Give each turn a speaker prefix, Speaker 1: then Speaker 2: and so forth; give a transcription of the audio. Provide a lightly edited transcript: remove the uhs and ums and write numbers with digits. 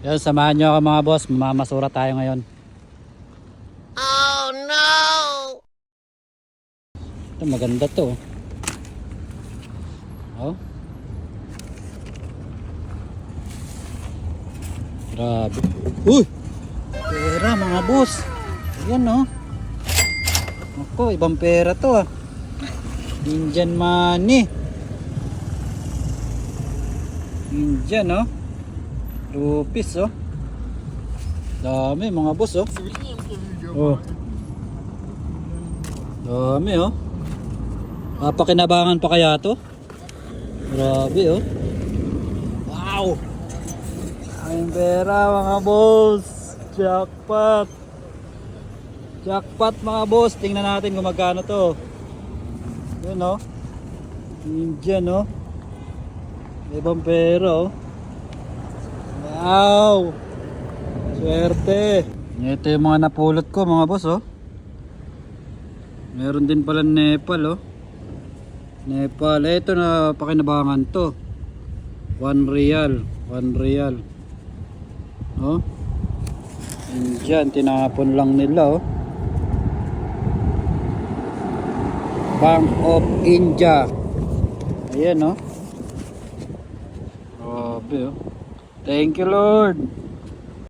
Speaker 1: Yan, samahan nyo ako mga boss. Mamasura tayo ngayon.
Speaker 2: Oh no!
Speaker 1: Ito maganda to. Oh. Grabe. Uy! Pera mga boss. Ayan oh. Ako, ibang pera to ah. Indian money. Indian oh. Rupees oh. Dami mga boss oh. Oh. Dami oh. Papakinabangan pa kaya to? Grabe oh. Wow. Ang pera mga boss. Jackpot. Jackpot mga boss. Tingnan natin kung magkano to. Yun oh. Indian oh. Ibang pera oh. Wow. Swerte. Ito yung mga napulot ko mga boss oh. Meron din pala Nepal oh. Nepal. Ito na pakinabangan to. 1 real. 1 real. Oh. Indian. Tinapon lang nila oh. Bank of India. Ayan oh. Grabe oh. Thank you Lord.